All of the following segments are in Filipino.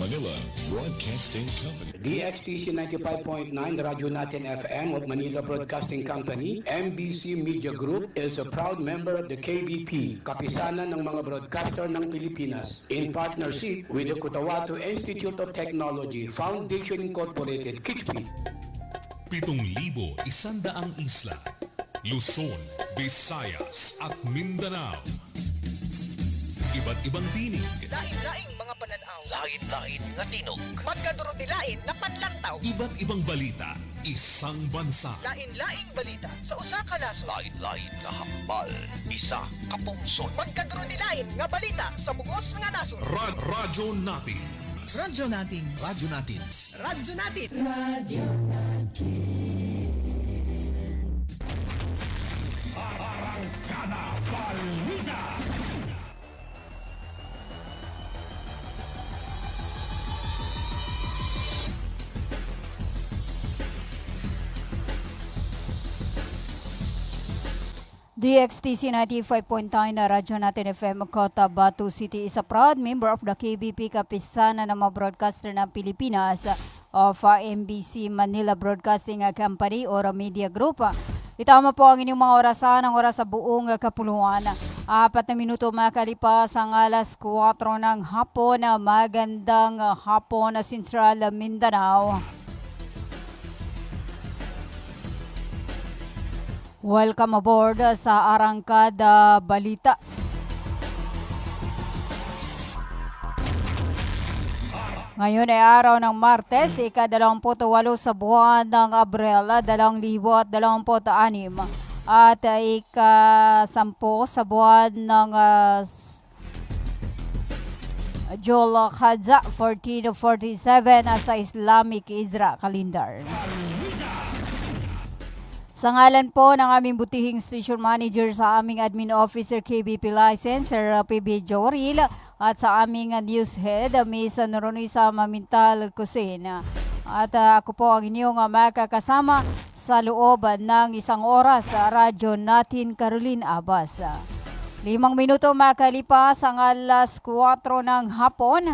Manila Broadcasting Company. DXTC 95.9 Radyo Natin FM of Manila Broadcasting Company, MBC Media Group is a proud member of the KBP, Kapisanan ng mga Broadcaster ng Pilipinas, in partnership with the Cotabato Institute of Technology, Foundation Incorporated, KITSP. 7,100 isla, Luzon, Visayas at Mindanao. Iba't ibang tinig. Lain-laing mga pananaw. Lain-lain nga tinog. Magkadurot-dilain na panlantaw. Iba't ibang balita. Isang bansa. Lain-laing balita sa usa ka nasod. Lain-lain nga hambal. Isa ka pungsod. Magkadurot-dilain nga balita sa bugos nga nasod. Radyo natin. Radyo natin. Radyo natin. Radyo natin. Radyo natin. Arangkada Balita. DXTC 95.9 na Radyo Natin FM Cotabato City is a proud member of the KBP Kapisanan ng mga broadcaster ng Pilipinas of MBC Manila Broadcasting Company or Media Group. Itama po ang inyong mga orasan, ang oras sa buong kapuluan. 4 na minuto makalipas ang alas 4 ng hapon. Magandang hapon na Central Mindanao. Welcome aboard sa Arangkada Balita. Ngayon ay araw ng Martes, ika-28 sa buwan ng Abril, 2026 at ika-10 sa buwan ng Julhadza 1447 sa Islamic Isra Calendar. Sa ngalan po ng aming butihing station manager, sa aming admin officer KBP license, Sir PB Joril, at sa aming news head, Miss Noronisa Mamintal Kusina. At ako po ang inyong makakasama sa loob ng isang oras sa radyo natin, Caroline Abbas. 5 minuto makalipas ang alas 4 ng hapon.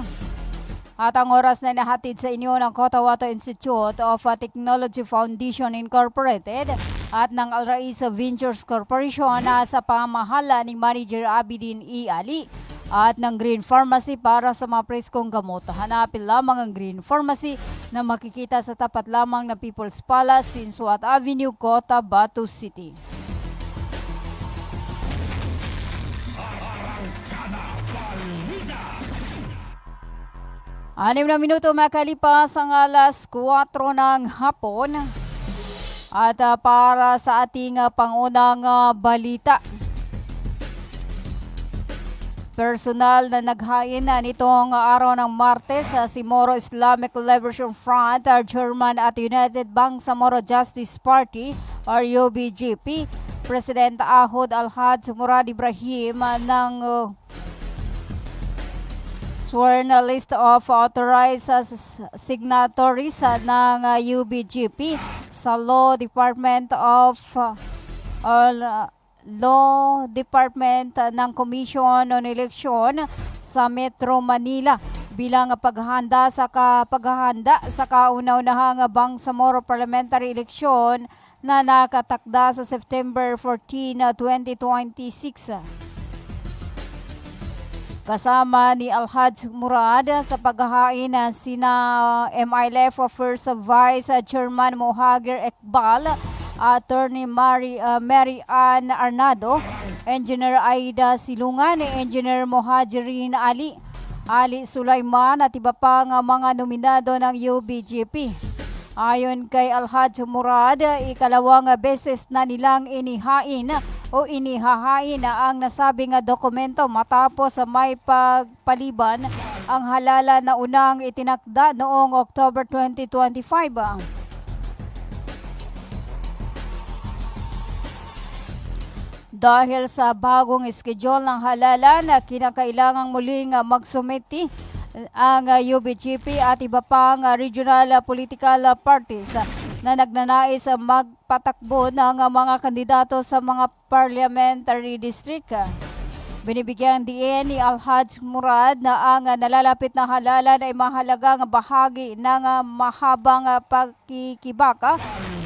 At ang oras na nahatid sa inyo ng Cotabato Institute of Technology Foundation Incorporated at ng Al Rais Ventures Corporation na sa pamahala ni Manager Abidin E. Ali at ng Green Pharmacy para sa mga preskong gamot. Hanapin lamang ang Green Pharmacy na makikita sa tapat lamang ng People's Palace, Sinsuat Avenue, Cotabato City. Anim na minuto makalipas ang alas 4 ng hapon. At para sa ating pangunang balita, personal na naghain nitong araw ng Martes si Moro Islamic Liberation Front, Chairman at United Bangsamoro Justice Party or UBGP, President Ahod Al-Haj Murad Ibrahim ng sworn list of authorized signatories ng UBGP sa Law Department ng Commission on Election sa Metro Manila bilang paghahanda sa kauna-unahang Bangsamoro Parliamentary Election na nakatakda sa September 14, 2026. Kasama ni Al-Haj Murad sa paghahain sina MILF First Vice Chairman Mohagir Ekbal, Attorney Mary Ann Arnado, Engineer Aida Silungan, Engineer Mohajirin Ali Sulaiman at iba pang mga nominado ng UBGP. Ayon kay Al-Haj Murad, ikalawang beses na nilang inihahain ang nasabing dokumento matapos may pagpaliban ang halala na unang itinakda noong October 2025. Dahil sa bagong schedule ng halala na kinakailangang muling magsumiti ang UBGP at iba pang regional political parties na nagnanais magpatakbo ng mga kandidato sa mga parliamentary district. Binibigyang diin ni Alhaj Murad na ang nalalapit na halalan ay mahalagang bahagi ng mahabang pagkikibaka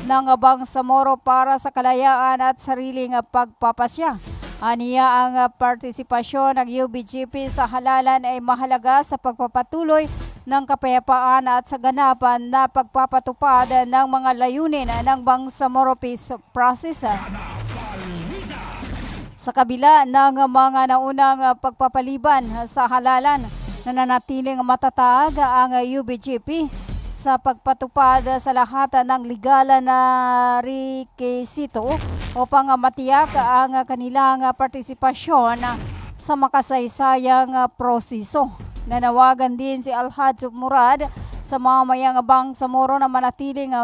ng Bangsamoro para sa kalayaan at sariling pagpapasya. Aniya ang partisipasyon ng UBGP sa halalan ay mahalaga sa pagpapatuloy ng kapayapaan at sa ganapan na pagpapatupad ng mga layunin ng Bangsamoro Peace Process. Sa kabila ng mga naunang pagpapaliban sa halalan, nananatiling matatag ang UBGP sa pagpatupad sa lahat ng legal na rekisito upang matiyak ang kanilang partisipasyon sa makasaysayang proseso. Nanawagan din si Alhaj Murad sa mamayang Bangsamoro na manatiling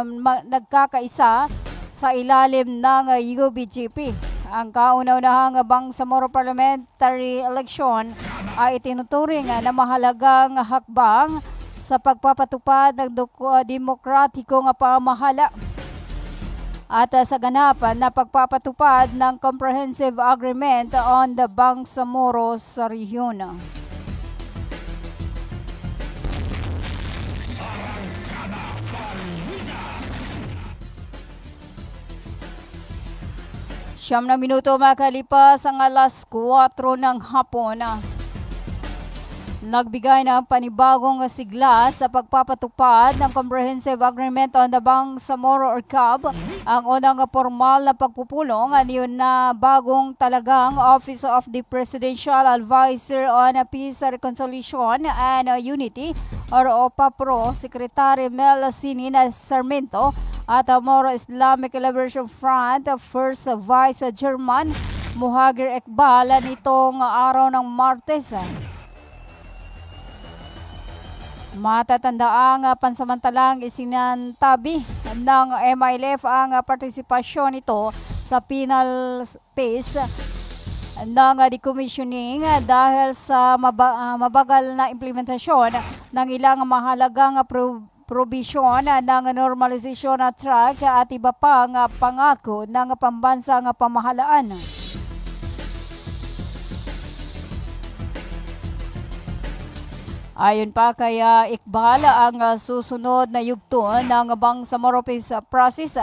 nagkakaisa sa ilalim ng UBGP. Ang kauna-unahang Bangsamoro Parliamentary Election ay itinuturing na mahalagang hakbang sa pagpapatupad ng demokratikong pamahala at sa ganapan na pagpapatupad ng Comprehensive Agreement on the Bangsamoro sa rehiyon. Siyam na minuto makalipas ang alas 4 ng hapon. Nagbigay ng panibagong sigla sa pagpapatupad ng Comprehensive Agreement on the Bangsamoro or CAB ang unang formal na pagpupulong niyon na bagong talagang Office of the Presidential Advisor on Peace, Reconciliation and Unity or OPAPRO, Secretary Mel Sinin Sarmiento at Moro Islamic Liberation Front First Vice Chairman Muhagir Ekbal nitong araw ng Martes. Matatandaang pansamantalang isinantabi ng MILF ang partisipasyon nito sa penal space ng decommissioning dahil sa mabagal na implementasyon ng ilang mahalagang provision ng normalization track at iba pang pangako ng pambansang pamahalaan. Ayon pa kay Iqbal, ang susunod na yugto ng Bangsamoro Peace Process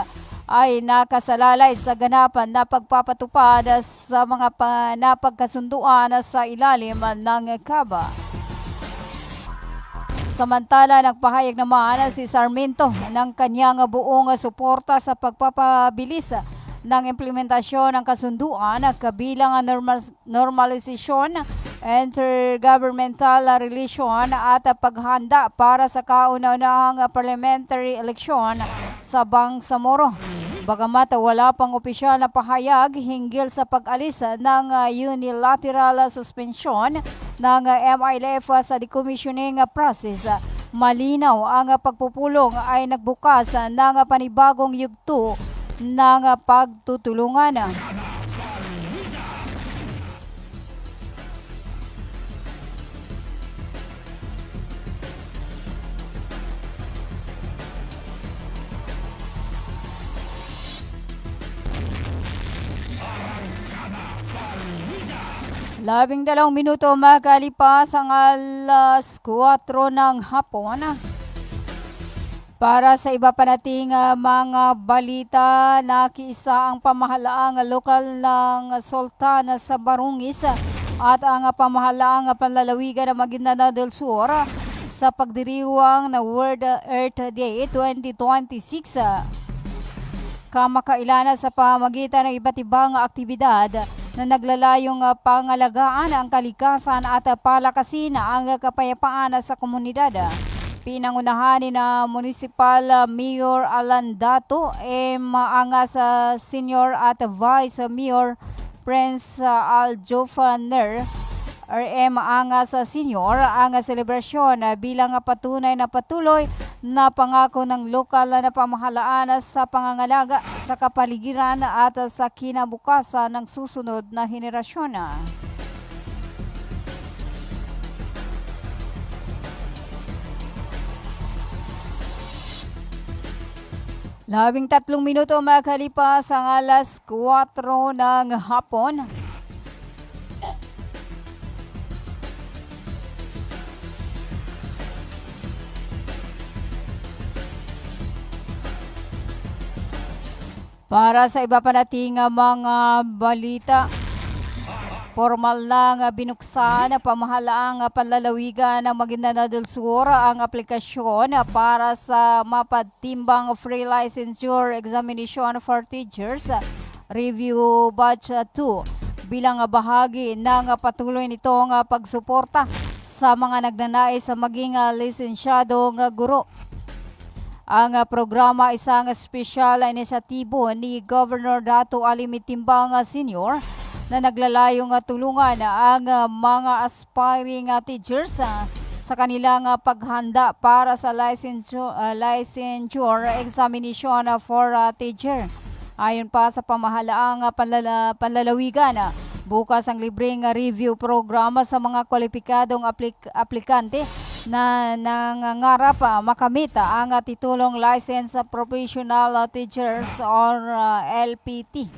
ay nakasalalay sa ganapan na pagpapatupad sa mga napagkasunduan sa ilalim ng CAB. Samantala, nagpahayag naman si Sarmiento ng kanyang buong suporta sa pagpapabilis ng implementasyon ng kasunduan kabilang ang normalisasyon, intergovernmental relation at paghanda para sa kauna-unahang parliamentary election sa Bangsamoro. Bagamat wala pang opisyal na pahayag hinggil sa pag-alis ng unilateral suspension ng MILF sa decommissioning process, malinaw ang pagpupulong ay nagbukas ng panibagong yugto ng pagtutulungan. Labing 2 minuto makalipas ang alas 4 ng hapon. Para sa iba pa nating mga balita, nakiisa ang pamahalaang lokal ng Sultan sa Barungis at ang pamahalaang panlalawigan ng Maguindanao del Sur sa pagdiriwang na World Earth Day 2026. Kamakailan sa pamagitan ng iba't ibang aktibidad na naglalayong pangalagaan ang kalikasan at palakasin ang kapayapaan sa komunidad. Pinangunahan ni na Municipal Mayor Alan Dato, ang sa Senior at Vice Mayor Prince Aljofaner, ang sa Senior, ang selebrasyon bilang patunay na patuloy na pangako ng lokal na pamahalaan sa pangangalaga sa kapaligiran at sa kinabukasan ng susunod na henerasyon. 13 minuto makalipas ang alas 4 ng hapon. Para sa iba pa nating mga balita, formal na nga binuksan na pamahalaang panlalawigan ng Maguindanao del Sur ang aplikasyon para sa mapatimbang free licensure examination for teachers review batch 2 bilang bahagi ng patuloy nitong pagsuporta sa mga nagnanais sa maging lisensyadong guro. Ang programa isang espesyal na inisyatibo ni Governor Dato Ali Timbang Sr. na naglalayong tulungan ang mga aspiring teachers sa kanilang paghanda para sa licensure examination for teacher. Ayon pa sa pamahalaang panlalawigan, bukas ang libreng review programa sa mga kwalipikadong aplikante na nangangarap makamit ang titulong License Professional Teachers or LPT.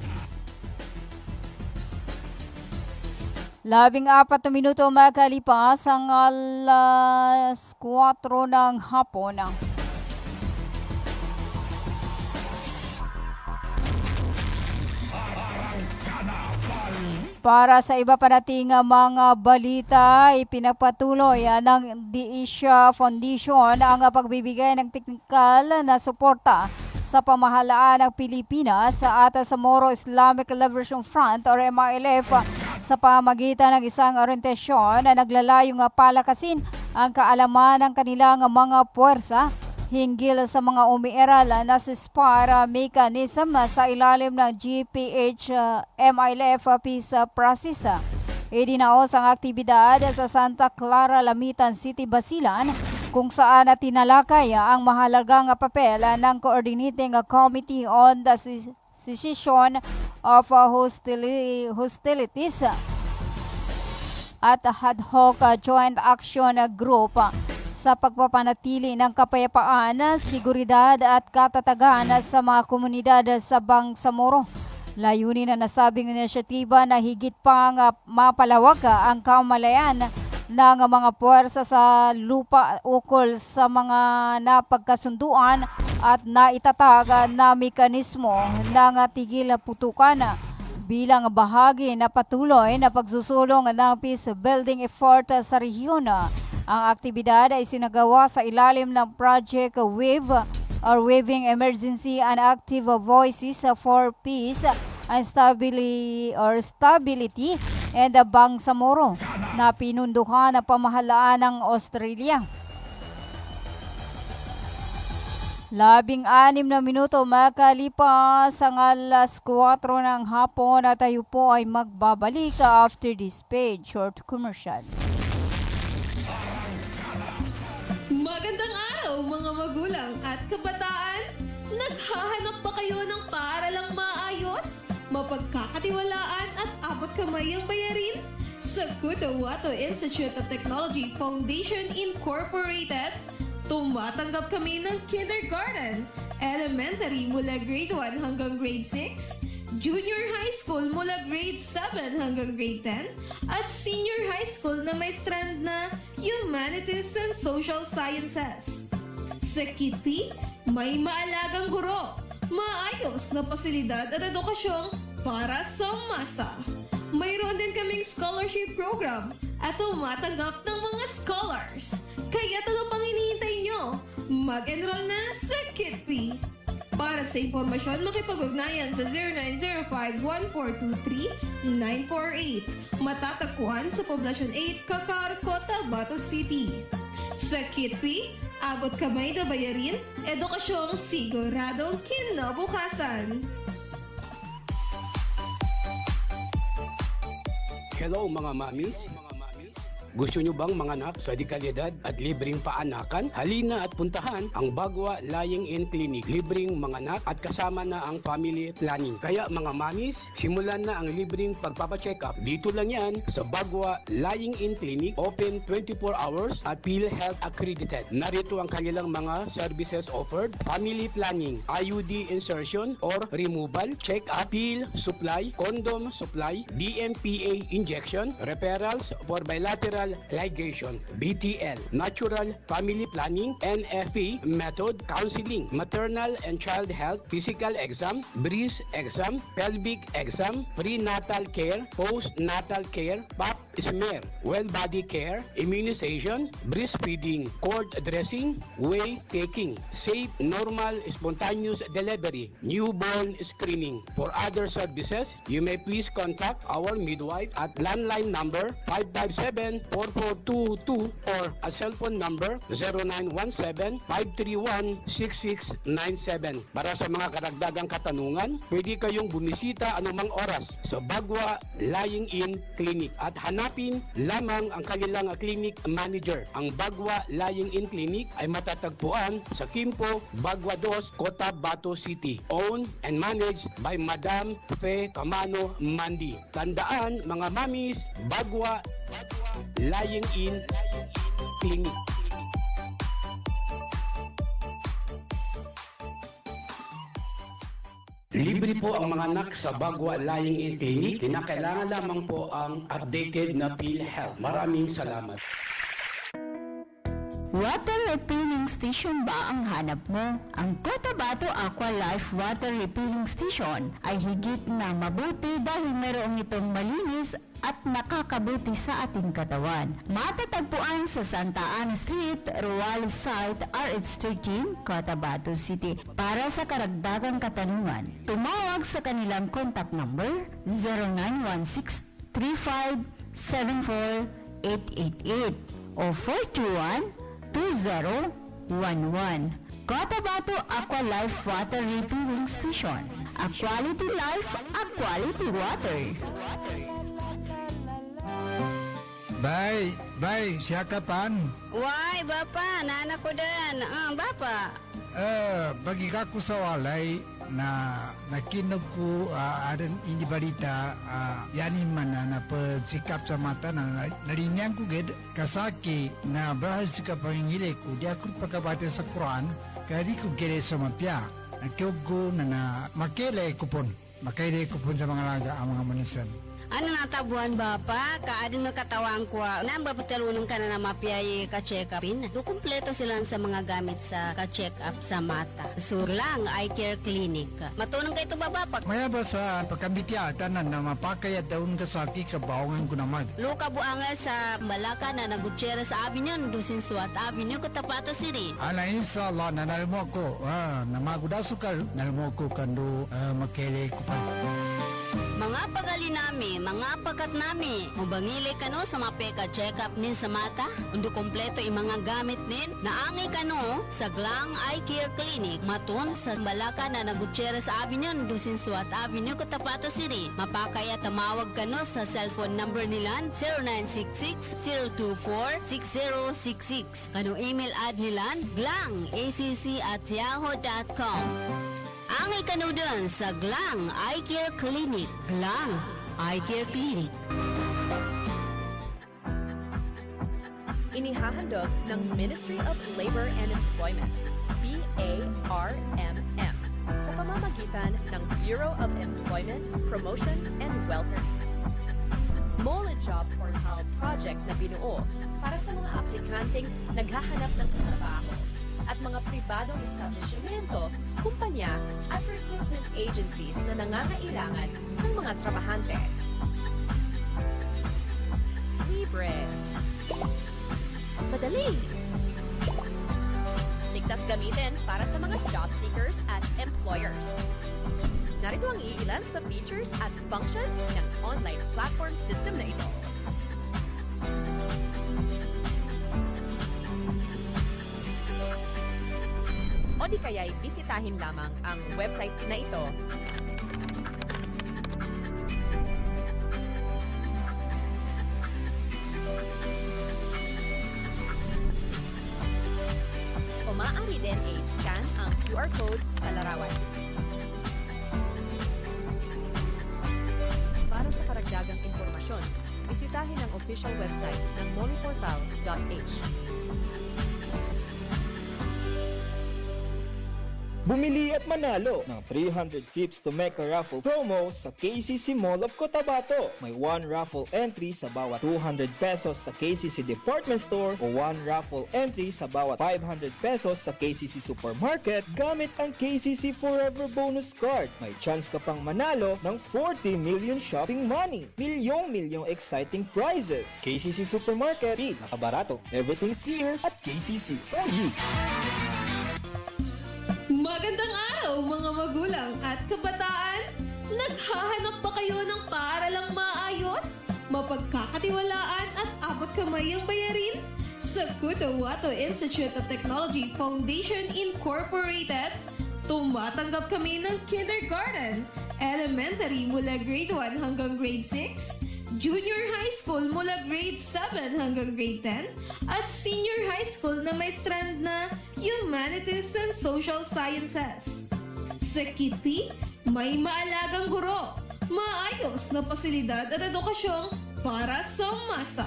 14 minuto makalipas ang alas 4 ng hapon. Para sa iba pa nating mga balita, ipinagpatuloy ng DISA Foundation ang pagbibigay ng teknikal na suporta sa pamahalaan ng Pilipinas at sa Moro Islamic Liberation Front or MILF sa pamagitan ng isang orientasyon na naglalayong palakasin ang kaalaman ng kanilang mga puwersa hinggil sa mga umiiral na ceasefire mechanism sa ilalim ng GPH MILF peace process. Idinaos ang aktibidad sa Santa Clara, Lamitan City, Basilan kung saan tinalakay ang mahalagang papel ng Coordinating Committee on the Cessation of Hostilities at Ad Hoc Joint Action Group sa pagpapanatili ng kapayapaan, seguridad at katatagan sa mga komunidad sa Bangsamoro. Layunin na nasabing inisyatiba na higit pang mapalawak ang kamalayan ng mga puwersa sa lupa ukol sa mga napagkasunduan at naitatag na mekanismo ng tigil putukan bilang bahagi na patuloy na pagsusulong ng peace building effort sa rehiyon. Ang aktibidad ay sinagawa sa ilalim ng Project WAVE or Waving Emergency and Active Voices for Peace and Stability and Bangsamoro na pinundukan ng pamahalaan ng Australia. 16 na minuto makalipas ang alas 4 ng hapon at tayo po ay magbabalik after this paid short commercial. Magandang araw mga magulang at kabataan! Naghahanap ba kayo ng paaralang maayos, mapagkakatiwalaan at abot kamay ang bayarin? Sa Cotahuato Institute of Technology Foundation Incorporated, tumatanggap kami ng kindergarten, elementary mula grade 1 hanggang grade 6, junior high school mula grade 7 hanggang grade 10, at senior high school na may strand na Humanities and Social Sciences. Sa Kitpi, may maalagang guro, maayos na pasilidad at edukasyong para sa masa. Mayroon din kaming scholarship program at tumatanggap ng mga scholars. Kaya ano pang hinihintay nyo? Mag-enroll na sa Kitpi. Para sa impormasyon, makipag-ugnayan sa 0905-1423-948. Matatagpuan sa Poblacion 8, Cacar, Cotabato City. Sa Kitpi, abot kamay na bayarin, edukasyong siguradong kinabukasan. Hello mga mamis. Gusto nyo bang manganak sa dekalidad at libreng paanakan? Halina at puntahan ang Bagwa Lying-in Clinic. Libreng manganak at kasama na ang family planning. Kaya mga mamis, simulan na ang libreng pagpapacheck-up. Dito lang yan sa Bagwa Lying-in Clinic. Open 24 hours at PhilHealth accredited. Narito ang kanilang mga services offered. Family planning, IUD insertion or removal, check-up, pill supply, condom supply, DMPA injection, referrals for bilateral bilateral ligation, BTL, natural family planning, NFP method, counseling, maternal and child health, physical exam, breast exam, pelvic exam, prenatal care, postnatal care, pap smear, well body care, immunization, breastfeeding, cord dressing, weight taking, safe, normal, spontaneous delivery, newborn screening. For other services, you may please contact our midwife at landline number 557-4422 or a cell phone number 0917-531-6697. Para sa mga karagdagang katanungan, pwede kayong bumisita anumang oras sa Bagwa Lying-in Clinic at hanapin lamang ang kanilang clinic manager. Ang Bagwa Lying-in Clinic ay matatagpuan sa Kimpo, Bagwa 2, Cotabato City. Owned and managed by Madam Fe Camano Mandi. Tandaan mga mamis, Bagwa Lying-in Clinic. Libre po ang mga anak sa Bagwa Lying-in Clinic. Kinakailangan lamang po ang updated na PhilHealth. Maraming salamat. Water refilling station ba ang hanap mo? Ang Cotabato Aqua Life Water Refilling Station ay higit na mabuti dahil mayroong itong malinis at nakakabuti sa ating katawan. Matatagpuan sa Santa Ana Street, Ruales Site, RH13, Cotabato City. Para sa karagdagang katanungan, tumawag sa kanilang contact number 0916-3574-888 o 421-2011. Cotabato Aqua Life Water Refilling Station. A quality life, a quality water. Bay, siya kapan? Why, Bapa? Nana ko din. Bapa. Bagi ka ko sa walay na nakinog ko adan hindi balita yani mana na pagsikap sa mata na narinyang ko ged kasaki na bahas ka pangile ko dia ko pagkabate sa Quran kadi ko gere sa mapya nakiog ko na makele kupon sa mga laga ang mga manisan. Ano natabuan Bapa? Kaadin mo katawang ko. Namba patalunong ka na mapiyay ka-check upin. Do kumpleto sila sa mga gamit sa ka-check up sa mata. Surlang Eye Care Clinic. Matunong kayo ito ba Bapa? Maya ba sa pagkambitya tanan na mapakaya daun kasaki kabawangan ko naman. Luka buanga sa Malaka na Gutierrez Avenue, Dusin Suat Avenue, Cotabato City. Ala inshallah nanalmo ko namagudasukal nalmo ko kando makele ko pa. Mga pagali nami, mga pagkat nami, mabangili kano sa mapeka check-up nin sa mata, undo kompleto yung mga gamit nin, naangay kano sa Glang Eye Care Clinic, matun sa Balaka na Gutierrez Avenue, Dusin Suat Avenue, Cotabato City. Mapakaya tamawag kano sa cellphone number nila 0966-024-6066. Kano email ad nila glangacc@yahoo.com. Angay kanudan sa Glang Eye Care Clinic. Glang Eye Care Clinic. Inihahandog ng Ministry of Labor and Employment, BARMM, sa pamamagitan ng Bureau of Employment, Promotion and Welfare. Mole Job Portal project na binuo para sa mga aplikanteng naghahanap ng trabaho at mga pribadong establishmento, kumpanya at recruitment agencies na nangangailangan ng mga trabahante. Libre. Madali. Ligtas gamitin para sa mga job seekers at employers. Narito ang iilan sa features at function ng online platform system na ito. O di kaya'y bisitahin lamang ang website na ito. O maaari din i-scan ang QR code sa larawan. Para sa karagdagang impormasyon, bisitahin ang official website ng moleportal.h. Bumili at manalo ng 300 trips to Mecca raffle promo sa KCC Mall of Cotabato. May 1 raffle entry sa bawat 200 pesos sa KCC Department Store o 1 raffle entry sa bawat 500 pesos sa KCC Supermarket gamit ang KCC Forever Bonus Card. May chance ka pang manalo ng 40 million shopping money. Milyong exciting prizes. KCC Supermarket, nakabarato. Everything's here at KCC for you. Magandang araw mga magulang at kabataan! Naghahanap ba kayo ng paaralang maayos, mapagkakatiwalaan at abot kamay ang bayarin? Sa Cotabato Institute of Technology Foundation Incorporated, tumatanggap kami ng kindergarten, elementary mula grade 1 hanggang grade 6, junior high school mula grade 7 hanggang grade 10, at senior high school na may strand na Humanities and Social Sciences. Sa Kitty, may maalagang guro, maayos na pasilidad at edukasyong para sa masa.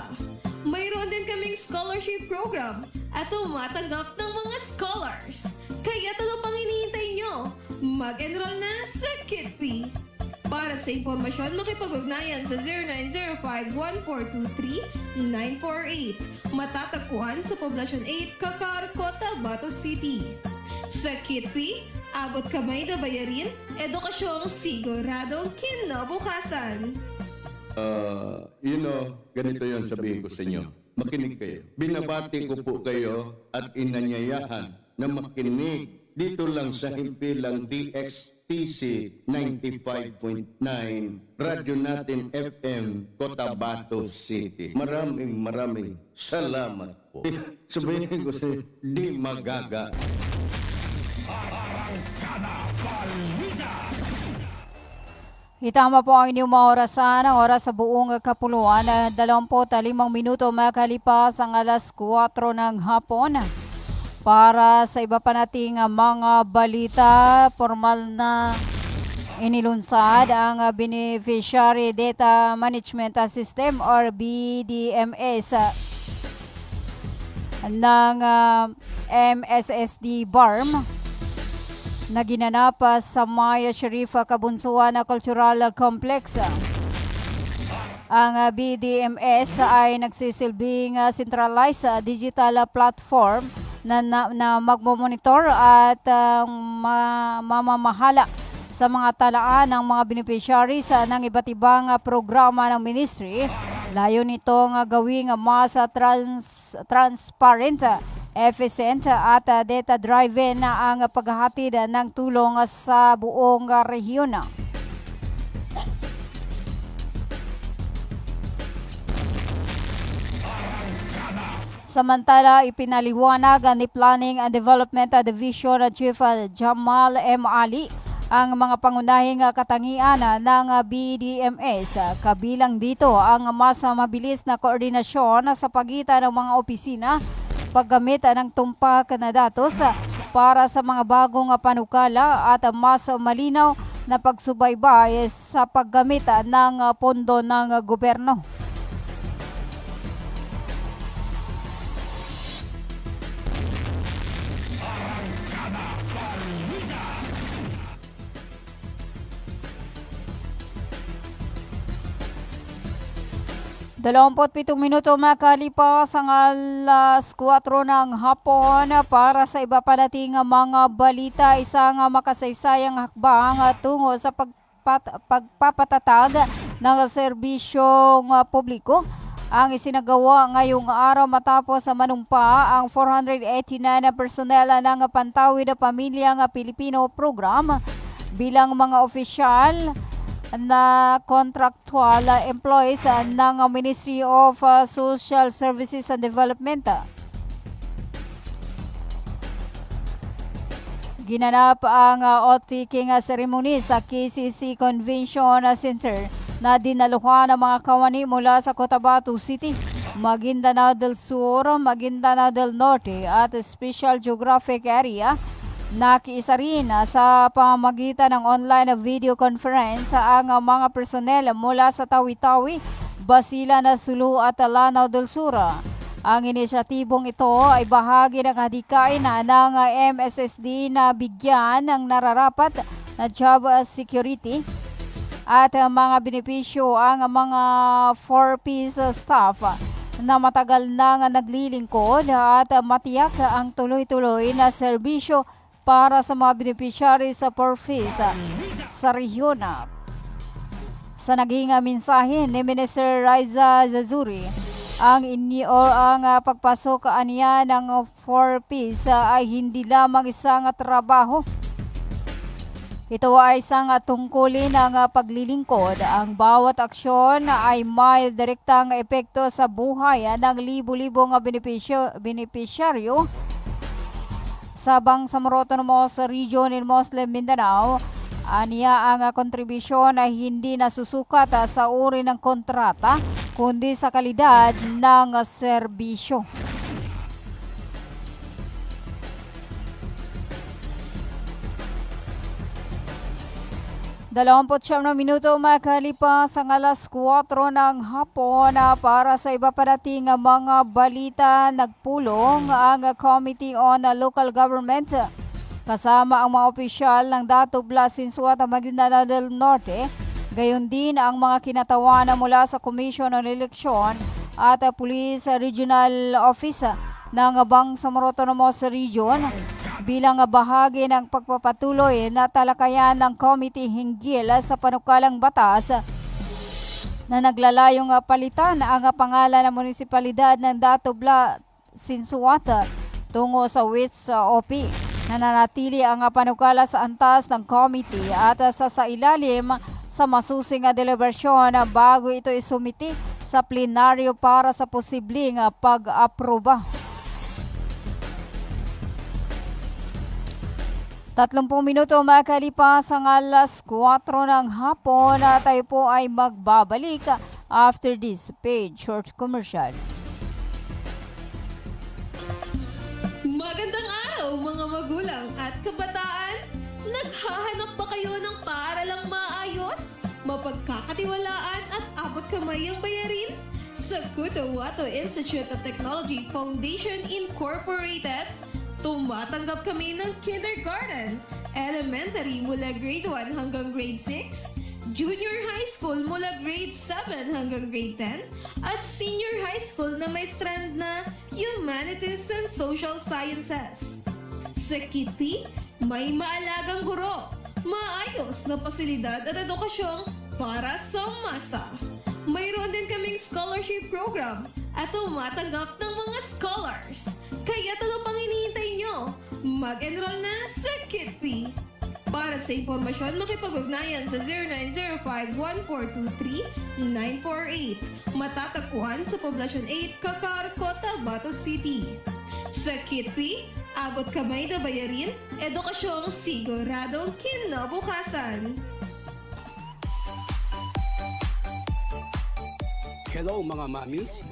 Mayroon din kaming scholarship program at tumatanggap ng mga scholars. Kaya ano pang hinihintay nyo? Mag-enroll na sa Kitty. Para sa impormasyon, makipag-ugnayan sa 0905-1423-948. Matatagpuan sa Poblacion 8, Cacar, Cotabato City. Sa Kitpi, abot kamay na bayarin, edukasyong siguradong kinabukasan. Ganito yon sabihin ko sa inyo. Makinig kayo. Binabati ko po kayo at inanyayahan na makinig dito lang sa himpilang DXTC 95.9 Radyo Natin FM Cotabato City. Maraming salamat po. Sabihin ko sa di magaga. Itama po ang inyong mga orasan, ang oras sa buong kapuluan, 25 minuto makalipas ang alas 4 ng hapon. Para sa iba pa nating mga balita, formal na inilunsad ang Beneficiary Data Management System or BDMS ng MSSD BARM na ginanap sa Maya Sharifa Kabunsuan Cultural Complex. Ang BDMS ay nagsisilbing centralized digital platform na magmomonitor at mamamahala sa mga talaan ng mga beneficiaries ng iba't ibang programa ng ministry. Layo nitong gawing mas transparent, efficient at data-driven ang paghahatid ng tulong sa buong rehiyon. Samantala, ipinaliwanag ni Planning and Development Division Chief Jamal M. Ali ang mga pangunahing katangian ng BDMS. Kabilang dito ang mas mabilis na koordinasyon sa pagitan ng mga opisina, paggamit ng tumpak na datos para sa mga bagong panukala at mas malinaw na pagsubaybay sa paggamit ng pondo ng gobyerno. Dalawamput-pitong minuto makalipas ang alas 4 ng hapon. Para sa iba pa nating mga balita, isang makasaysayang hakbang tungo sa pagpapatatag ng serbisyong publiko ang isinagawa ngayong araw matapos manumpa ang 489 personnel ng Pantawid Pamilyang Pilipino program bilang mga opisyal na contractual employees ng Ministry of Social Services and Development. Ginanap ang oath-taking ceremony sa KCC Convention Center na dinaluhan ng mga kawani mula sa Cotabato City, Maguindanao del Sur, Maguindanao del Norte at Special Geographic Area. Nakiisa rin sa pamamagitan ng online video conference ang mga personel mula sa Tawi-Tawi, Basilan, Sulu at Lanao del Sur. Ang inisyatibong ito ay bahagi ng hadikain ng MSSD na bigyan ng nararapat na job security at mga benepisyo ang mga 4-piece staff na matagal nang naglilingkod at matiyak ang tuloy-tuloy na serbisyo para sa mga beneficiaries sa 4-piece sa rehiyon. Sa naging mensahe ni Minister Raisa Zazuri, ang pagpasok aniya ng 4-piece ay hindi lamang isang trabaho. Ito ay isang tungkulin ng paglilingkod. Ang bawat aksyon ay may direktang epekto sa buhay ng libu-libong benepisyaryo sa Bangsamoro Autonomous Region in Muslim Mindanao. Aniya ang kontribusyon ay hindi nasusukat sa uri ng kontrata kundi sa kalidad ng serbisyo. Dalawamputsyam na minuto makalipas ang alas 4 ng hapon para sa iba pa dating mga balita. Nagpulong ang Committee on Local Government kasama ang mga opisyal ng Datubla, Sinsuat at Maguindanao del Norte, gayon din ang mga kinatawanan mula sa Commission on Election at Police Regional Office ng Bangsamoro Autonomous Region bilang bahagi ng pagpapatuloy na talakayan ng committee hinggil sa panukalang batas na naglalayong palitan ang pangalan ng munisipalidad ng Datubla, Sinsuat tungo sa WITS OP. Nananatili ang panukala sa antas ng committee at sa ilalim sa masusing deliberasyon bago ito isumiti sa plenaryo para sa posibleng pag-aproba. 30 minuto makalipas ang alas 4 ng hapon at tayo po ay magbabalik after this paid short commercial. Magandang araw mga magulang at kabataan! Naghahanap ba kayo ng paaralang maayos, mapagkakatiwalaan at abot kamay ang bayarin? Sa Cotahuato Institute of Technology Foundation Incorporated, tumatanggap kami ng kindergarten, elementary mula grade 1 hanggang grade 6, junior high school mula grade 7 hanggang grade 10, at senior high school na may strand na Humanities and Social Sciences. Sa Kitty, may maalagang guro, maayos na pasilidad at edukasyong para sa masa. Mayroon din kaming scholarship program at tumatanggap ng mga scholars. Kaya ano pang hinihintay nyo? Mag-enroll na sa Kitty. Para sa impormasyon, makipag-ugnayan sa 0905-1423-948. Matatagpuan sa Poblacion 8, Cacar, Cotabato City. Sa Kitty, abot kamay na bayarin, edukasyong siguradong kinabukasan. Hello mga mamis.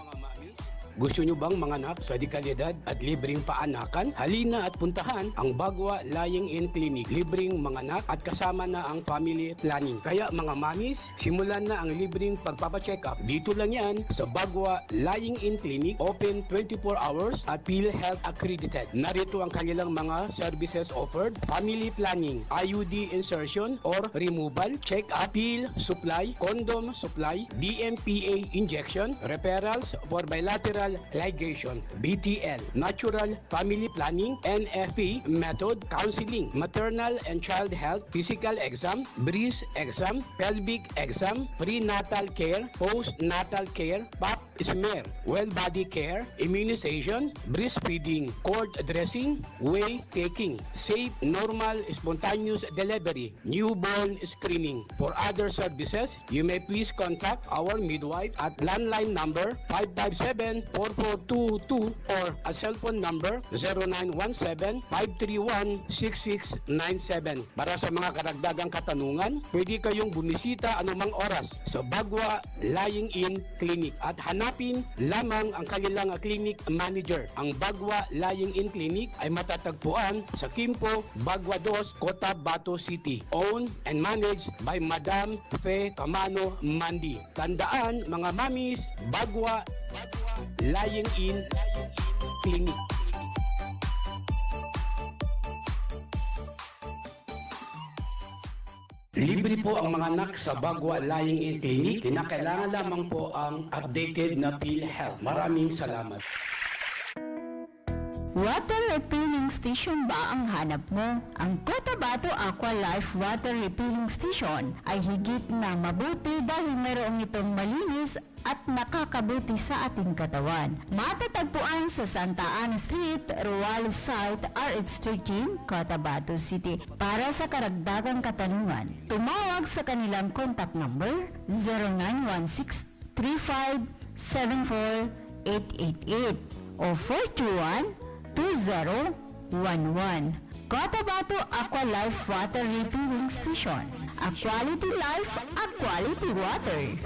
Gusto nyo bang manganak sa dekalidad at libreng paanakan? Halina at puntahan ang Bagwa Lying-in Clinic. Libreng manganak at kasama na ang family planning. Kaya mga mamis, simulan na ang libreng pagpapacheck up. Dito lang yan sa Bagwa Lying-in Clinic. Open 24 hours at PhilHealth accredited. Narito ang kanilang mga services offered. Family planning, IUD insertion or removal, check-up, pill supply, condom supply, DMPA injection, referrals for bilateral ligation, BTL, natural family planning, NFP method, counseling, maternal and child health, physical exam, breast exam, pelvic exam, prenatal care, postnatal care, pap smear, well body care, immunization, breastfeeding, cord dressing, whey taking, safe, normal, spontaneous delivery, newborn screening. For other services, you may please contact our midwife at landline number 557-4422 or a cellphone number 0917-531-6697. Para sa mga karagdagang katanungan, pwede kayong bumisita anumang oras sa Bagwa Lying-in Clinic at hanapin lamang ang kanilang clinic manager. Ang Bagwa Lying-in Clinic ay matatagpuan sa Kimpo, Bagwa 2, Cotabato City. Owned and managed by Madam Fe Camano Mandi. Tandaan mga mamis, Bagwa Lying-in Clinic. Libre po ang mga anak sa Bagwa Lying-in Clinic. Kinakailangan lamang po ang updated na PhilHealth. Maraming salamat. Water refilling station ba ang hanap mo? Ang Cotabato Aqua Life Water Refilling Station ay higit na mabuti dahil mayroong itong malinis at nakakabuti sa ating katawan. Matatagpuan sa Santa Ana Street, Ruales Site, RH13, Cotabato City. Para sa karagdagang katanungan, tumawag sa kanilang contact number 0916-3574-888 o 421-2011. Cotabato Aqua Life Water Refilling Station. A quality life, a quality water.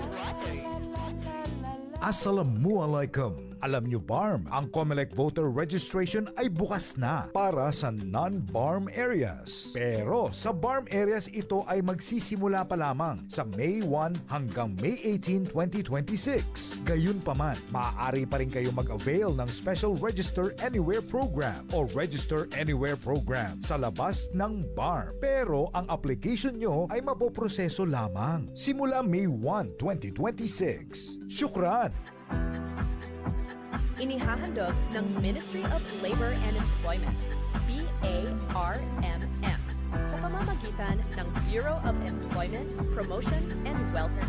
Assalamualaikum. Alam nyo BARM, ang COMELEC voter registration ay bukas na para sa non-BARM areas. Pero sa BARM areas ito ay magsisimula pa lamang sa May 1 hanggang May 18, 2026. Gayunpaman, maaari pa rin kayo mag-avail ng Special Register Anywhere Program o Register Anywhere Program sa labas ng BARM. Pero ang application nyo ay mapoproseso lamang simula May 1, 2026. Syukran! Inihahandog ng Ministry of Labor and Employment, BARMM, sa pamamagitan ng Bureau of Employment, Promotion and Welfare.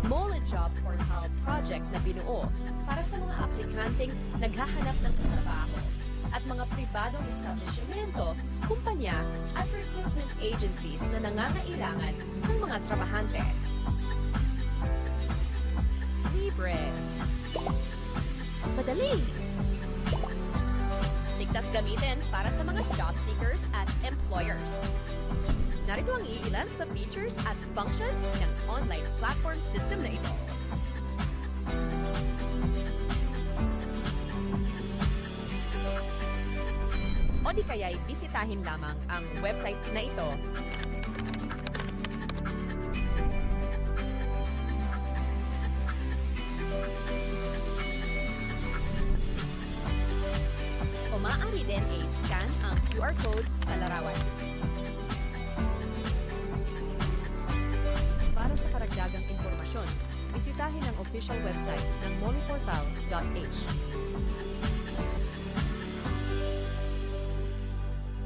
Mole Job Portal project na binuo para sa mga aplikanteng naghahanap ng trabaho at mga pribadong establishmento, kumpanya at recruitment agencies na nangangailangan ng mga trabahante. Libre. Madali. Ligtas gamitin para sa mga job seekers at employers. Narito ang iilan sa features at function ng online platform system na ito. O di kaya'y bisitahin lamang ang website na ito. O maaari din i-scan ang QR code sa larawan. Para sa karagdagang impormasyon, bisitahin ang official website ng moleportal.h.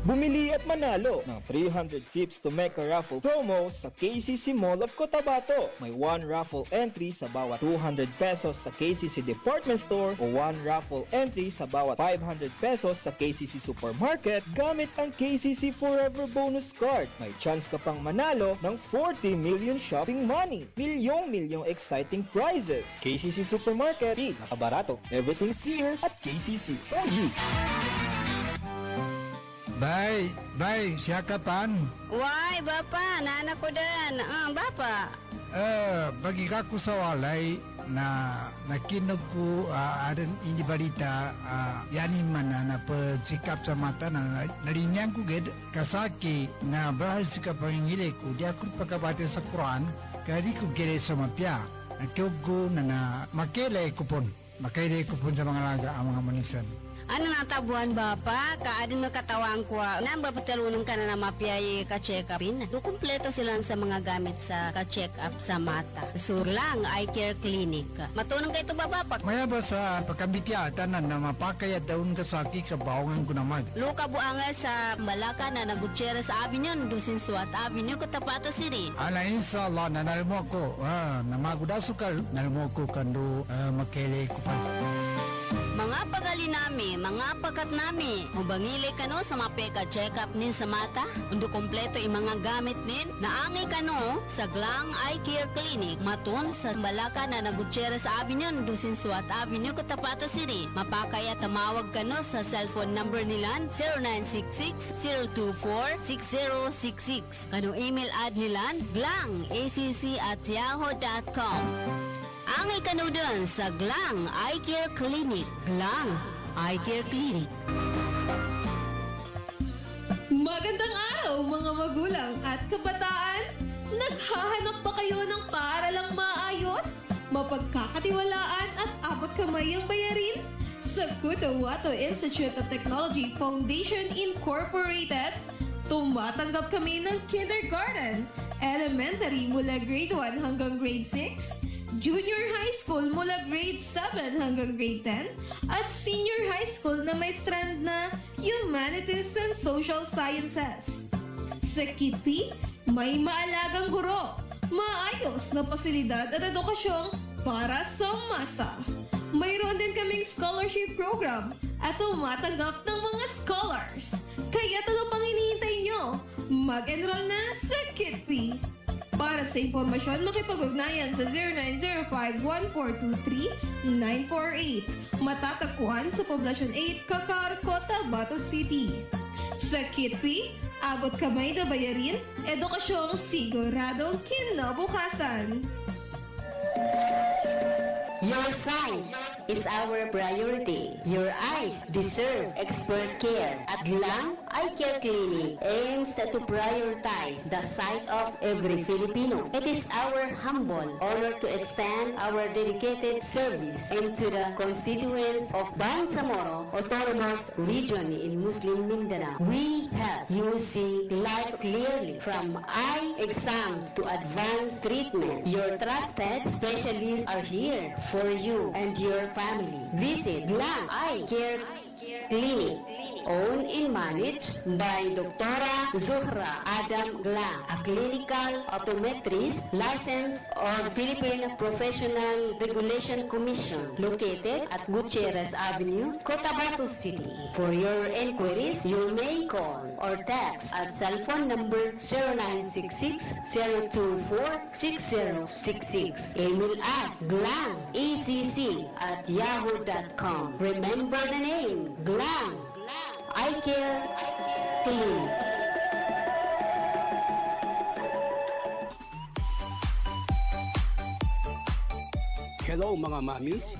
Bumili at manalo ng 300 trips to Mecca raffle promo sa KCC Mall of Cotabato. May 1 raffle entry sa bawat 200 pesos sa KCC Department Store o 1 raffle entry sa bawat 500 pesos sa KCC Supermarket gamit ang KCC Forever Bonus Card. May chance ka pang manalo ng 40 million shopping money. Milyong exciting prizes. KCC Supermarket, nakabarato. Everything's here at KCC for you. Bay, siya kapan? Why, Bapa? Nana ko din. Bapa. Bagi ko sa walay na nakinog ko adan ini balita yani mana na pagsikap sa mata na narinyang ko ged kasaki na bahas ka pangingili ko di ako pagkabate sa Quran kadi ko gere sa mapya nakiugo na makele kupon sa mga laga ang mga manisan. Ano natabuan Bapa? Kaadin makatawang ko. Nang bapatalunong ka na mapiyay ka-check upin. Do kumpleto sila sa mga gamit sa ka-check up sa mata. Surlang Eye Care Clinic. Matunong kayo ito ba Bapa? Maya ba sa pagkabitya tanan na mapakaya daun kasaki kabawangan ko naman. Luka buanga sa Malaka na Gutierrez Avenue, Dusin Suat Avenue, Cotabato City. Ala inshallah nanalmo ko. Namagudasukal nalmo ko kando makele ko pa. Mga pagali nami, mga pagkat nami, mubangili kano sa mapeka check-up nin sa mata, undo kompleto yung mga gamit nin, naangay kano sa Glang Eye Care Clinic, matun sa Balaka na Gutierrez Avenue, Dusin Suat Avenue, Cotabato City. Mapakaya tamawag kano sa cellphone number nila 0966-024-6066. Kano email ad nila glangacc@yahoo.com. Angay kanudan sa Glang Eye Care Clinic. Glang Eye Care Clinic. Magandang araw mga magulang at kabataan! Naghahanap ba kayo ng paaralang maayos? mapagkakatiwalaan at abot kamay ang bayarin? Sa Cotabato Institute of Technology Foundation Incorporated, tumatanggap kami ng kindergarten, elementary mula grade 1 hanggang grade 6, junior high school mula grade 7 hanggang grade 10, at senior high school na may strand na Humanities and Social Sciences. Sa Kitpi, may maalagang guro, maayos na pasilidad at edukasyong para sa masa. Mayroon din kaming scholarship program at tumatanggap ng mga scholars. Kaya ano pang hinihintay nyo? Mag-enroll na sa Kitpi. Para sa impormasyon, makipag-ugnayan sa 0905-1423-948. Matatagpuan sa Poblacion 8, Cacar, Cotabato City. Sa Kitpi, abot kamay na bayarin, edukasyong siguradong kinabukasan. Your sight is our priority. Your eyes deserve expert care. At Glang Eye Care Clinic aims to prioritize the sight of every Filipino. It is our humble honor to extend our dedicated service into the constituents of Bangsamoro Autonomous Region in Muslim Mindanao. We help you see life clearly from eye exams to advanced treatment. Your trusted specialists are here for you and your family. Visit Glang Eye Care Clinic, owned and managed by Dr. Zuhra Adam Glang, a clinical optometrist licensed on Philippine Professional Regulation Commission, located at Gutierrez Avenue, Cotabato City. For your inquiries, you may call or text at cell phone number 0966-024-6066. Email at glangecc@yahoo.com. Remember the name, Glang Eye Care Clinic. Hello mga mamis.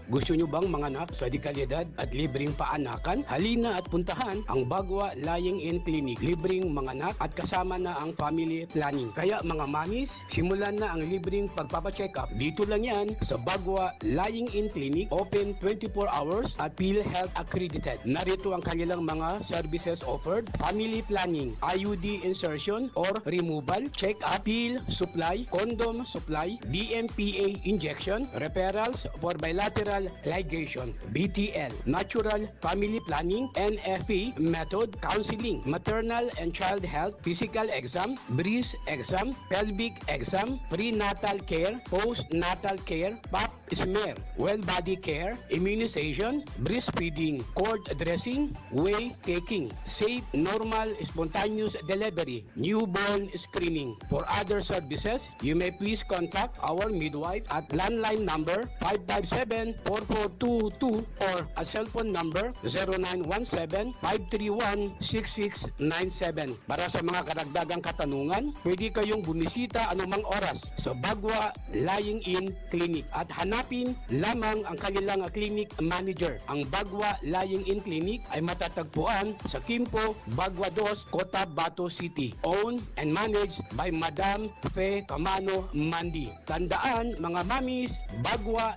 Gusto nyo bang manganak sa dekalidad at libreng paanakan? Halina at puntahan ang Bagwa Lying-in Clinic. Libreng manganak at kasama na ang family planning. Kaya mga mamis, simulan na ang libreng pagpapacheck-up. Dito lang yan sa Bagwa Lying-in Clinic. Open 24 hours at PhilHealth accredited. Narito ang kanilang mga services offered. Family planning, IUD insertion or removal, check-up, pill supply, condom supply, DMPA injection, referrals for bilateral ligation, BTL, natural family planning, NFP method, counseling, maternal and child health, physical exam, breast exam, pelvic exam, prenatal care, postnatal care, pap smear, well body care, immunization, breastfeeding, cord dressing, whey taking, safe, normal, spontaneous delivery, newborn screening. For other services, you may please contact our midwife at landline number 557-4422 or a cell phone number 0917-531-6697. Para sa mga karagdagang katanungan, pwede kayong bumisita anumang oras sa Bagwa Lying-in Clinic at hanapin lamang ang kanilang clinic manager. Ang Bagwa Lying-in Clinic ay matatagpuan sa Kimpo, Bagwa 2, Cotabato City. Owned and managed by Madam Fe Camano Mandi. Tandaan mga mamis, Bagwa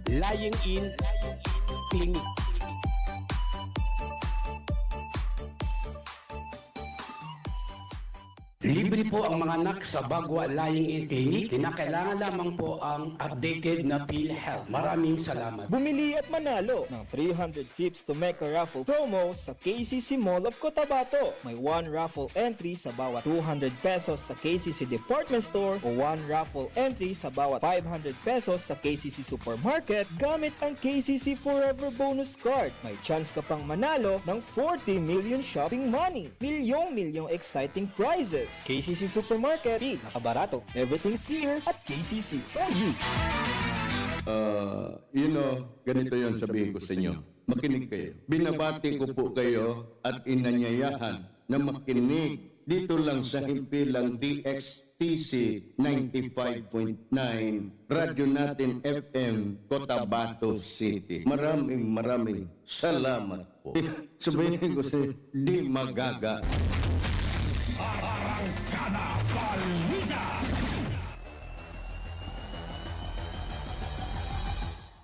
Lying-in Clinic. Libre po ang mga anak sa Bagwa Lying-in Clinic. Kinakailangan lamang po ang updated na PhilHealth. Maraming salamat. Bumili at manalo ng 300 tips to make a raffle promo sa KCC Mall of Cotabato. May 1 raffle entry sa bawat 200 pesos sa KCC Department Store o 1 raffle entry sa bawat 500 pesos sa KCC Supermarket gamit ang KCC Forever Bonus Card. May chance ka pang manalo ng 40 million shopping money. Milyong exciting prizes. KCC Supermarket, nakabarato. Everything's here at KCC for you. Ganito yon sabihin ko sa inyo. Makinig kayo. Binabati ko po kayo at inanyayahan na makinig dito lang sa himpilang DXTC 95.9 Radyo Natin FM Cotabato City. Maraming salamat po. Sabihin ko sa inyo, di magaga.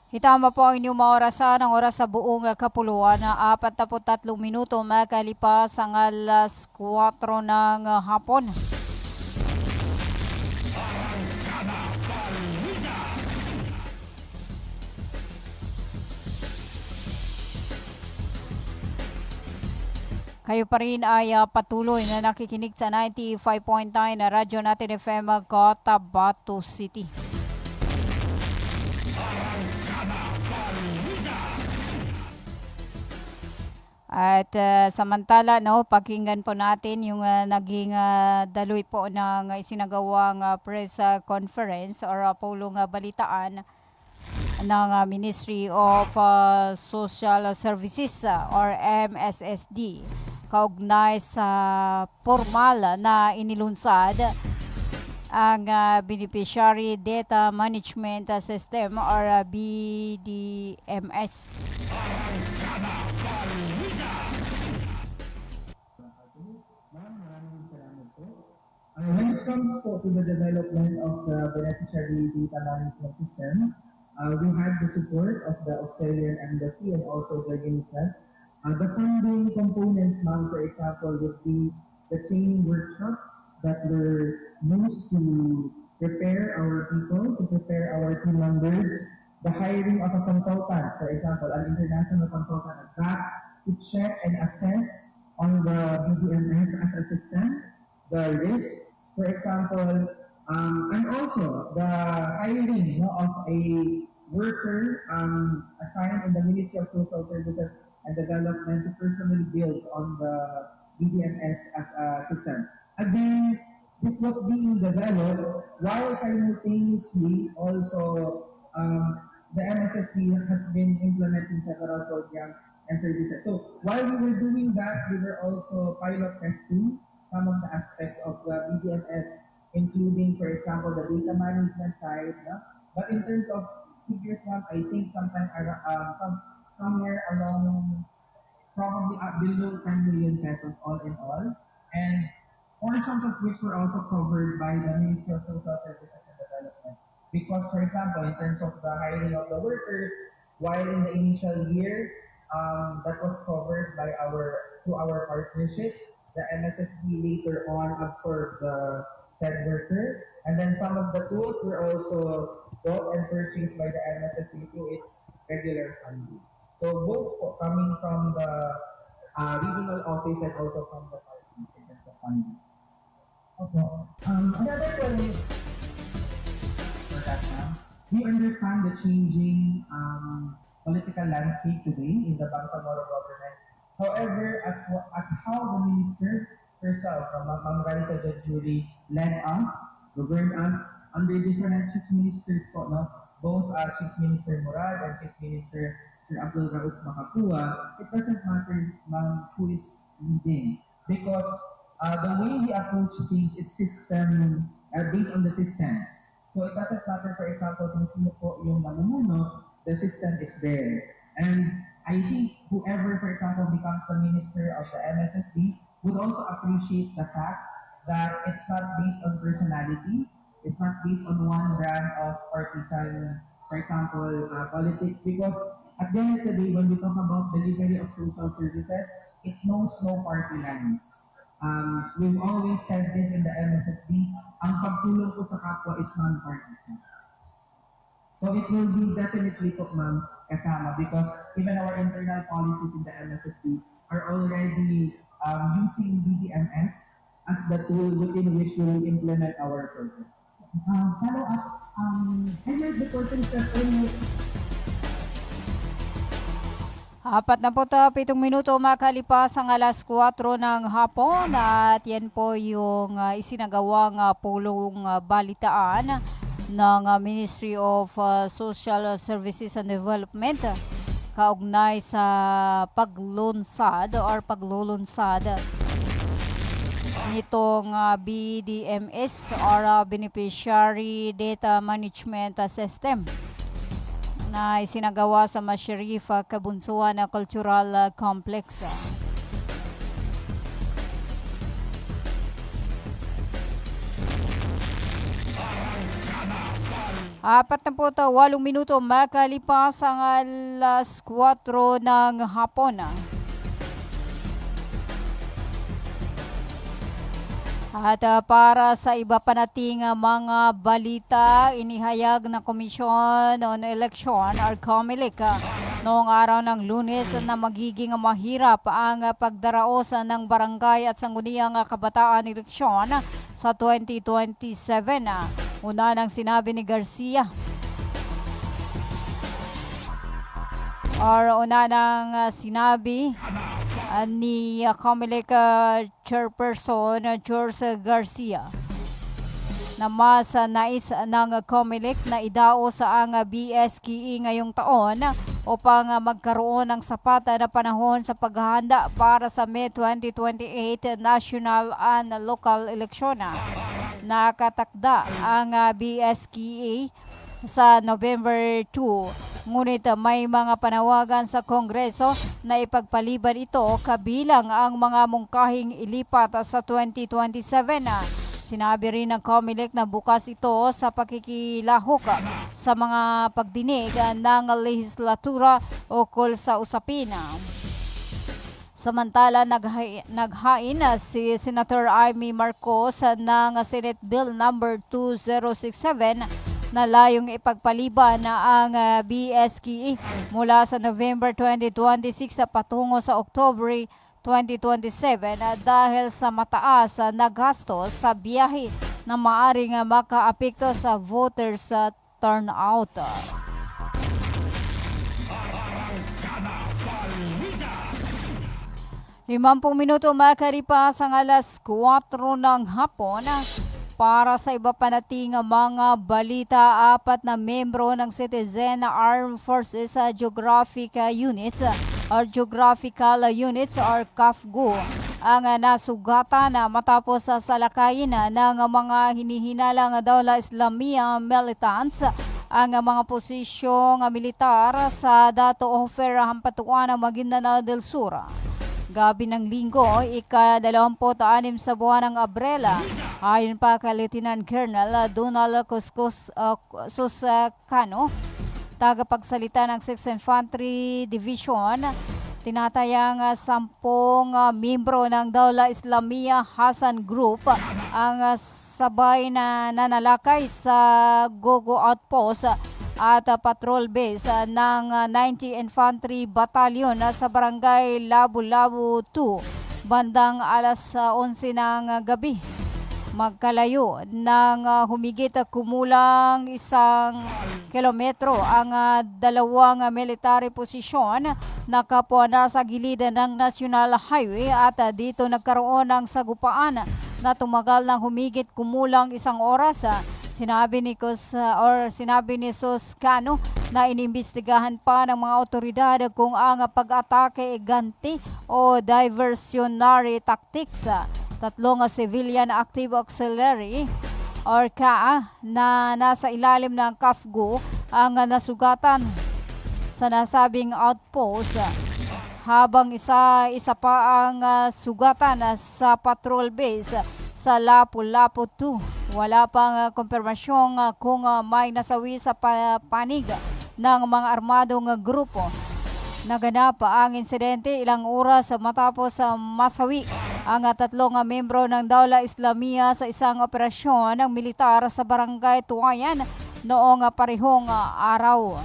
Hitama po ang inyong mga orasan, ang oras sa buong kapuluan na 43 minuto makalipas ang alas 4 ng hapon. Kayo pa rin ay patuloy na nakikinig sa 95.9 na Radyo Natin FM Cotabato City. At samantala, pakinggan po natin yung naging daloy po ng isinagawang press conference or pulong balitaan ng Ministry of Social Services or MSSD kaugnay sa formal na inilunsad ang Beneficiary Data Management System or BDMS. When it comes to the development of the Beneficiary Data Management System, we had the support of the Australian Embassy and also the UNICEF. The funding components, for example, would be the training workshops that were used to prepare our people, to prepare our team members, the hiring of a consultant, for example, an international consultant at that, to check and assess on the BDMS as a system, the risks, for example, and also the hiring of a worker assigned in the Ministry of Social Services and Development to personally build on the BDMS as a system. Again, this was being developed while simultaneously also the MSSD has been implementing several programs and services. So while we were doing that, we were also pilot testing some of the aspects of the BDMS, including, for example, the data management side. But in terms of figures, I think somewhere along probably below 10 million pesos all in all, and portions of which were also covered by the Ministry of Social Services and Development. Because, for example, in terms of the hiring of the workers, while in the initial year, that was covered by through our partnership, the MSSD later on absorbed the said worker, and then some of the tools were also bought and purchased by the MSSD through its regular funding. So both coming from the regional office and also from the parties in terms of funding. Okay. Another point for that now, we understand the changing political landscape today in the Bangsamoro government. However, as how the minister herself, Ma'am Raisa Jajuri, led us, governed us under different chief ministers po, both Chief Minister Murad and Chief Minister Sir Abdul Rauf Makapua, it doesn't matter who is leading, because the way we approach things is system based on the systems. So it doesn't matter, for example, kung sino po yung namumuno, the system is there. And I think whoever, for example, becomes the minister of the MSSD would also appreciate the fact that it's not based on personality, it's not based on one brand of partisan, for example, politics, because at the end of the day, when we talk about delivery of social services, it knows no party lines. We've always said this in the MSSD, ang pagtulong po sa kapwa is non-partisan. So it will be definitely po, ma'am, kasama, because even our internal policies in the MSSD are already using BDMS as the tool within which we will implement our programs. Follow up, I heard the person said earlier. 47 minuto makalipas ang alas 4 ng hapon at yan po yung isinagawang pulong balitaan ng Ministry of Social Services and Development kaugnay sa paglulunsad nitong BDMS or Beneficiary Data Management System na isinagawa sa Masharif Kabunsuan Cultural Complex. 48 minuto makalipas ang alas 4 ng hapon. At para sa iba pa nating mga balita, inihayag ng Commission on Election or COMELEC noong araw ng Lunes na magiging mahirap ang pagdaraos ng barangay at sangguniang kabataan eleksyon sa 2027. Una nang sinabi ni Garcia. Sinabi ni COMELEC Chairperson George Garcia na mas nais ng COMELEC na idaos ang BSKE ngayong taon upang magkaroon ng sapat na panahon sa paghahanda para sa May 2028 national and local election. Nakatakda ang BSKE sa November 2. Ngunit may mga panawagan sa Kongreso na ipagpaliban ito kabilang ang mga mungkahing ilipat sa 2027. Sinabi rin ng COMELEC na bukas ito sa pakikilahok sa mga pagdinig ng lehislatura ukol sa usapin. Samantala, naghain si Senator Amy Marcos ng Senate Bill number 2067 na layong ipagpaliban na ang BSKE mula sa November 2026 patungo sa October 2027 dahil sa mataas na gastos sa biyahe na maaring makaapekto sa voters turnout. Limampung minuto makalipas ang alas 4 ng hapon. Para sa iba pa nating mga balita, 4 na membro ng Citizen Armed Forces Geographical Units or CAFGU ang nasugatan matapos sa salakayin ng mga hinihinalang Dawla Islamiyah militants ang mga posisyong militar sa Dato Ofer Hampatuan, Maguindanao del Sur. Gabi ng Linggo, ika-26 sa buwan ng Abrela, ayon pa kay Lieutenant Colonel Donald Suscano, tagapagsalita ng 6th Infantry Division, tinatayang 10 membro ng Dawla Islamiyah Hassan Group ang sabay na nanalakay sa Gogo Outpost at patrol base ng 90 Infantry Battalion sa Barangay Labu-Labu 2 bandang alas 11 ng gabi. Magkalayo ng humigit kumulang 1 kilometro ang dalawang military posisyon na kapwa nasa gilid ng National Highway at dito nagkaroon ng sagupaan na tumagal ng humigit kumulang 1 oras. Sinabi ni Suscano na inimbestigahan pa ng mga otoridad kung ang pag-atake ganti o diversionary tactics. 3 civilian active auxiliary or CAA na nasa ilalim ng CAFGU ang nasugatan sa nasabing outpost, habang isa pa ang sugatan sa patrol base sa Lapu-Lapu 2. Wala pang kumpirmasyong kung may nasawi sa panig ng mga armadong grupo. Naganap ang insidente ilang oras matapos masawi ang 3 membro ng Dawla Islamiyah sa isang operasyon ng militar sa Barangay Tuwayan noong parehong araw.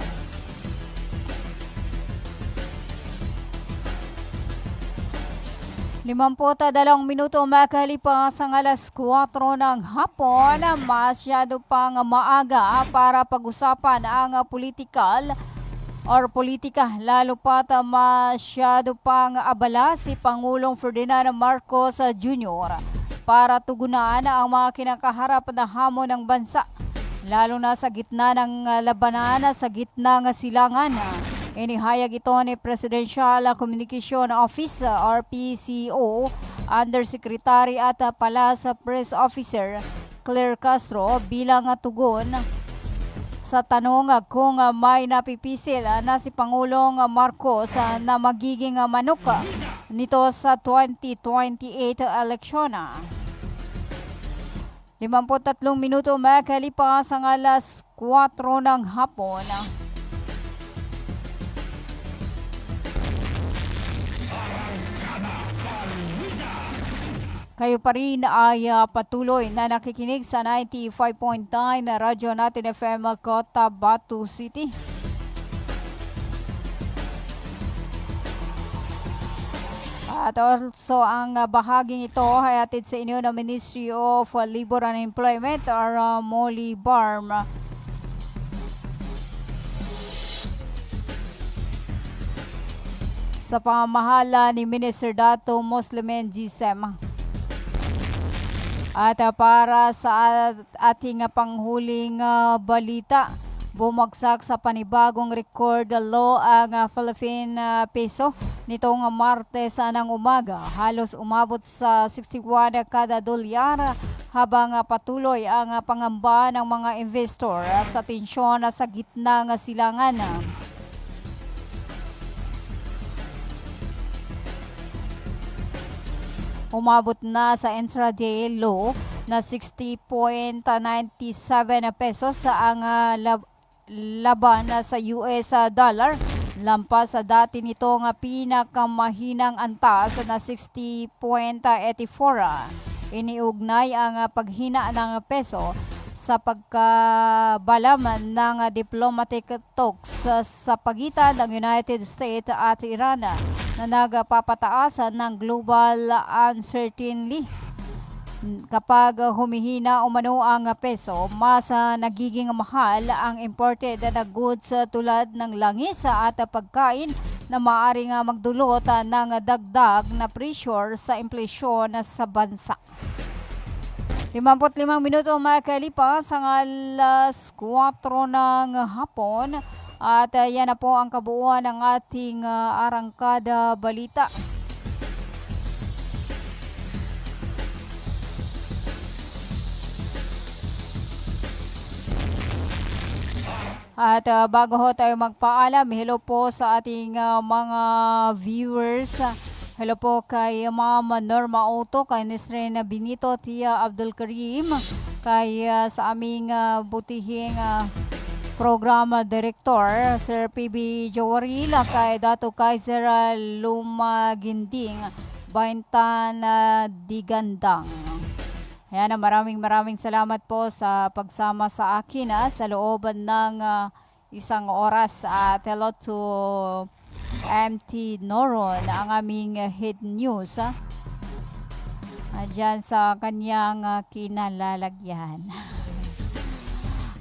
Limamput 2 minuto makalipas ang alas 4 ng hapon. Masyado pang maaga para pag-usapan ang politika, lalo pat masyado pang abala si Pangulong Ferdinand Marcos Jr. para tugunan ang mga kinakaharap na hamon ng bansa, lalo na sa gitna ng labanan sa gitna ng silangan. Inihayag ito ni Presidential Communication Office or PCO Undersecretary at Palace Press Officer Claire Castro bilang tugon sa tanong kung may napipisil na si Pangulong Marcos na magiging manok nito sa 2028 eleksyon. 53 minuto makalipas ang alas 4 ng hapon. Kayo pa rin ay patuloy na nakikinig sa 95.9 na Radyo Natin FM Cotabato City. At also ang bahaging ito ay atid sa inyo ng Ministry of Labor and Employment or MOLI BARM. Sa pamamahala ni Minister Dato Muslimen Gisem. At para sa ating panghuling balita, bumagsak sa panibagong record low ang Philippine peso nitong Martes ng umaga. Halos umabot sa 61 kada dolyar habang patuloy ang pangamba ng mga investor sa tensyon sa gitna ng silangan. Umabot na sa intraday low na 60.97 pesos ang laban sa US dollar. Lampas sa dati nitong pinakamahinang antas na 60.84. Iniugnay ang paghina ng peso sa pagkabalaman ng diplomatic talks sa pagitan ng United States at Iran na nagpapataasan ng global uncertainty. Kapag humihina umano ang peso, mas nagiging mahal ang imported na goods tulad ng langis at pagkain na maaaring magdulot ng dagdag na pressure sa inflasyon sa bansa. 55 minuto makalipas ang alas 4 ng hapon at yan na po ang kabuuan ng ating arangkada balita. At bago ho tayo magpaalam, hello po sa ating mga viewers. Hello po kay Ma'am Norma Otto, kay Nesrena Benito, Tia Abdul Karim, kay sa aming butihing programa director, Sir PB Jawaril, kay Dato Kaiser Lumaginding, Baintan Digandang. Ayan, maraming salamat po sa pagsama sa akin sa loob ng isang oras. At hello to MT Noron, ang aming head news. Diyan sa kanyang kinalalagyan.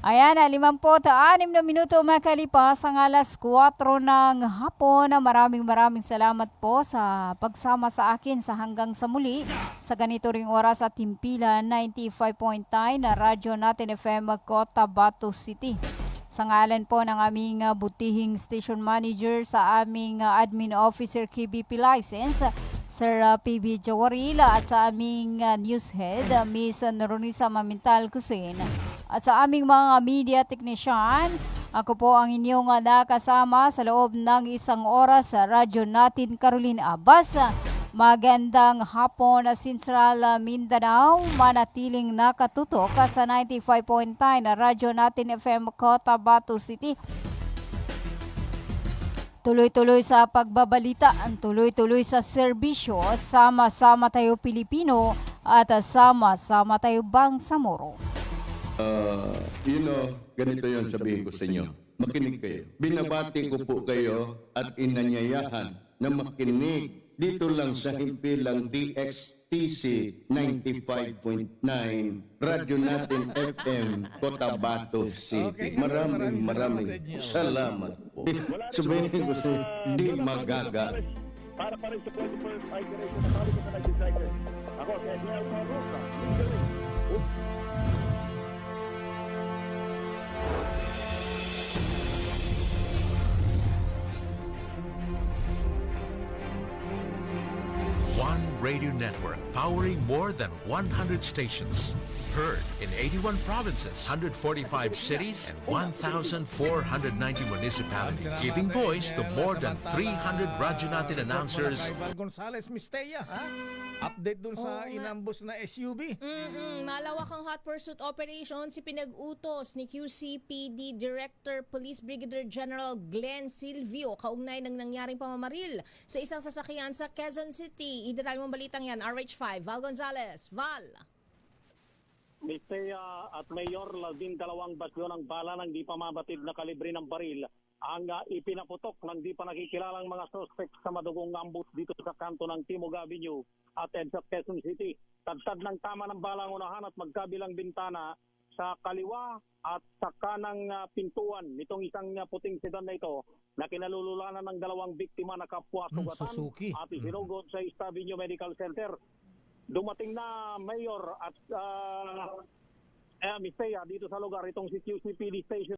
Ayan, 56 na minuto makalipas ang alas 4 ng hapon. Maraming salamat po sa pagsama sa akin sa hanggang sa muli sa ganito ring oras at timpilan 95.9 na Radyo Natin FM Cotabato City. Sa ngalan po ng aming butihing station manager sa aming admin officer KBP license, Sir PB Jawarila, at sa aming news head, Miss Noronisa Mamintal Kusin, at sa aming mga media technician, ako po ang inyong nakasama sa loob ng isang oras sa Radyo Natin Caroline Abbas. Magandang hapon Central Mindanao, manatiling nakatutok sa 95.9 na Radyo Natin FM Cotabato City. Tuloy-tuloy sa pagbabalita, tuloy-tuloy sa serbisyo, sama-sama tayo Pilipino at sama-sama tayo Bangsamoro. Ganito yon sabihin ko sa inyo. Makinig kayo. Binabati ko po kayo at inanyayahan na makinig dito lang sa himpilang DXTC 95.9 Radyo Natin FM Cotabato City. Maraming salamat po. Sabihin ko sa di magaga. Para rin sa 24 iteration na kami sa nag-designer. Ako, si Edwin Rosa. One radio network powering more than 100 stations. Heard in 81 provinces, 145 cities, and 1,490 municipalities. Giving voice to more than 300 Radyo Natin announcers. Val Gonzales Mistea, ha? Update dun sa inambos na SUV. Malawak ang hot pursuit operation si pinag-utos ni QCPD Director Police Brigadier General Glenn Silvio kaugnay ng nangyaring pamamaril sa isang sasakyan sa Quezon City. Idetalye mong balitang yan, RH5, Val Gonzales. Val. Mistea at Mayor, 12 basyon ng bala ng di pa mabatid na kalibre ng baril ang ipinaputok ng di pa nakikilalang mga suspect sa madugong ambush dito sa kanto ng Timog Avenue at EDSA Quezon City. Tagtad ng tama ng bala ang unahan at magkabilang bintana sa kaliwa at sa kanang pintuan nitong isang puting sedan na ito na kinalululanan ng dalawang biktima na kapwa sugatan at isinugod sa East Avenue Medical Center. Dumating na Mayor at Mistea dito sa lugar itong si QCPD Station